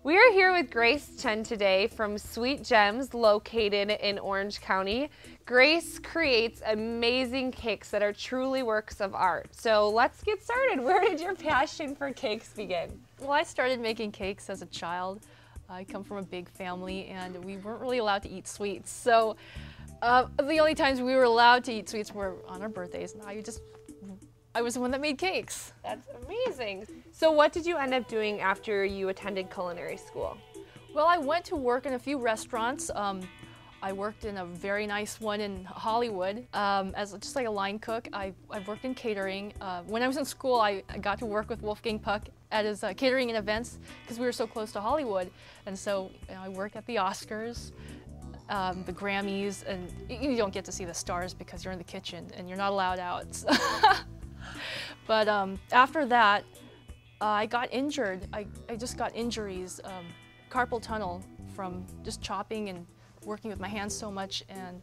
We are here with Grace Chyun today from Sweet Gems, located in Orange County. Grace creates amazing cakes that are truly works of art. So let's get started. Where did your passion for cakes begin? Well, I started making cakes as a child. I come from a big family and we weren't really allowed to eat sweets. So the only times we were allowed to eat sweets were on our birthdays. And I was the one that made cakes. That's amazing. So what did you end up doing after you attended culinary school? Well, I went to work in a few restaurants. I worked in a very nice one in Hollywood as just like a line cook. I worked in catering. When I was in school, I got to work with Wolfgang Puck at his catering and events because we were so close to Hollywood. And so I worked at the Oscars, the Grammys, and you don't get to see the stars because you're in the kitchen and you're not allowed out. But after that, I got injured. I just got injuries, carpal tunnel from just chopping and working with my hands so much. And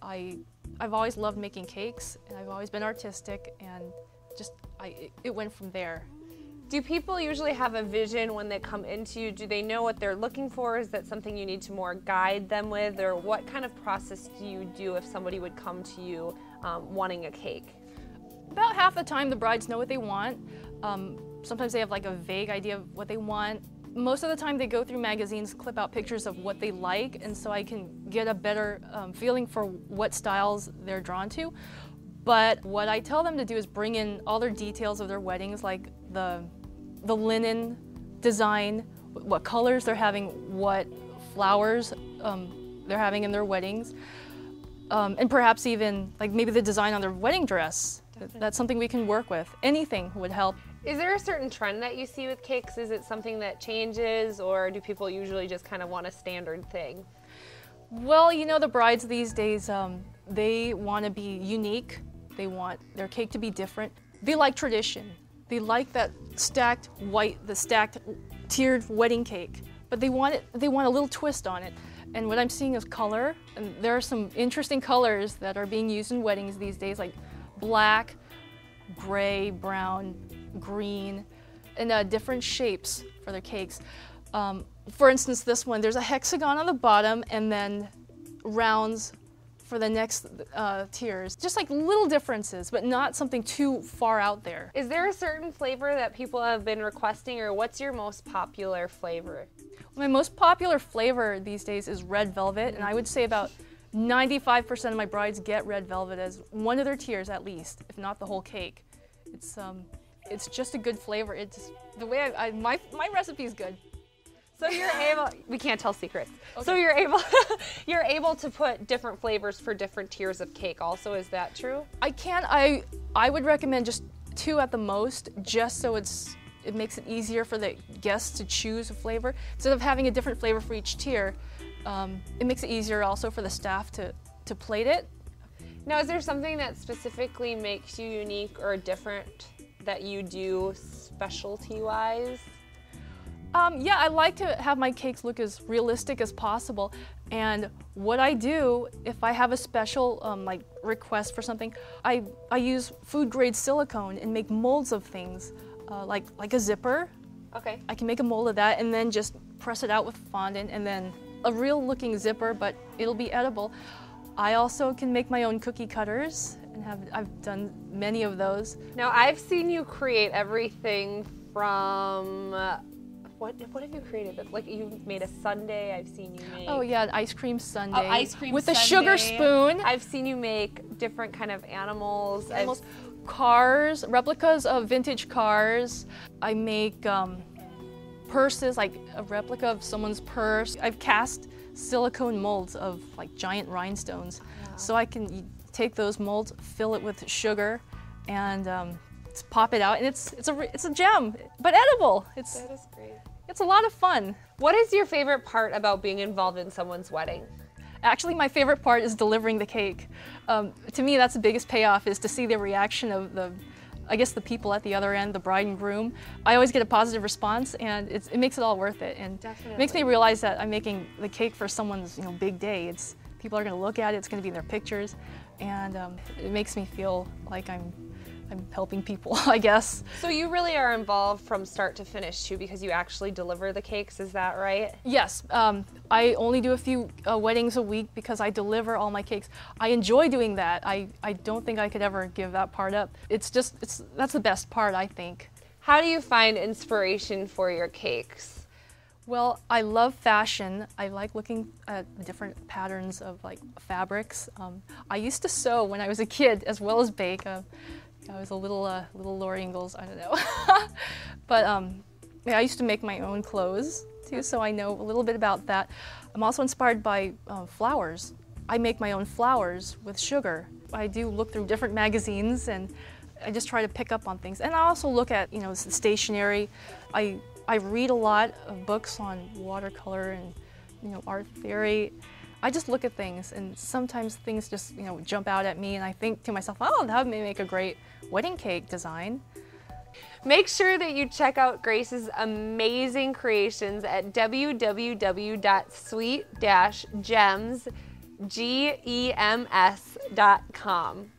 I've always loved making cakes, and I've always been artistic, and it went from there. Do people usually have a vision when they come into you? Do they know what they're looking for? Is that something you need to more guide them with? Or what kind of process do you do if somebody would come to you wanting a cake? About half the time the brides know what they want. Sometimes they have like a vague idea of what they want. Most of the time they go through magazines, clip out pictures of what they like, and so I can get a better feeling for what styles they're drawn to. But what I tell them to do is bring in all their details of their weddings, like the linen design, what colors they're having, what flowers they're having in their weddings, and perhaps even like maybe the design on their wedding dress. That's something we can work with. Anything would help. Is there a certain trend that you see with cakes? Is it something that changes, or do people usually just kind of want a standard thing? Well, you know, the brides these days, they want to be unique. They want their cake to be different. They like tradition. They like that stacked tiered wedding cake, but they want a little twist on it. And what I'm seeing is color, and there are some interesting colors that are being used in weddings these days, like black, gray, brown, green, and different shapes for their cakes. For instance, this one, there's a hexagon on the bottom and then rounds for the next tiers. Just like little differences, but not something too far out there. Is there a certain flavor that people have been requesting, or what's your most popular flavor? My most popular flavor these days is red velvet, and I would say about 95% of my brides get red velvet as one of their tiers at least, if not the whole cake. It's just a good flavor. It's the way my recipe is good. So you're able, we can't tell secrets. Okay. So you're able to put different flavors for different tiers of cake also, is that true? I would recommend just 2 at the most, just so it makes it easier for the guests to choose a flavor. Instead of having a different flavor for each tier, it makes it easier also for the staff to plate it. Now, is there something that specifically makes you unique or different that you do specialty-wise? Yeah, I like to have my cakes look as realistic as possible. And what I do, if I have a special like request for something, I use food-grade silicone and make molds of things, like a zipper. Okay. I can make a mold of that and then just press it out with fondant, and then a real-looking zipper, but it'll be edible. I also can make my own cookie cutters, and I've done many of those. Now, I've seen you create everything from what have you created? Like, you made a sundae. I've seen you make. Oh yeah, an ice cream sundae. Ice cream with sundae. a sugar spoon. I've seen you make different kind of animals. Cars, replicas of vintage cars. I make purses, like a replica of someone's purse. I've cast silicone molds of like giant rhinestones. Wow. So I can take those molds, fill it with sugar, and pop it out, and it's a gem, but edible. That is great. It's a lot of fun. What is your favorite part about being involved in someone's wedding? Actually, my favorite part is delivering the cake. To me, that's the biggest payoff, is to see the reaction of the people at the other end, the bride and groom. I always get a positive response, and it makes it all worth it. And Definitely. It makes me realize that I'm making the cake for someone's big day. People are going to look at it. It's going to be in their pictures, and it makes me feel like I'm I'm helping people, I guess. So you really are involved from start to finish too, because you actually deliver the cakes, is that right? Yes, I only do a few weddings a week because I deliver all my cakes. I enjoy doing that. I don't think I could ever give that part up. That's the best part, I think. How do you find inspiration for your cakes? Well, I love fashion. I like looking at the different patterns of like fabrics. I used to sew when I was a kid as well as bake. I was a little Laura Ingalls, I don't know. But yeah, I used to make my own clothes too, so I know a little bit about that. I'm also inspired by flowers. I make my own flowers with sugar. I do look through different magazines and I just try to pick up on things. And I also look at, stationery. I read a lot of books on watercolor and, art theory. I just look at things and sometimes things just, jump out at me and I think to myself, oh, that may make a great wedding cake design. Make sure that you check out Grace's amazing creations at www.sweet-gems.com.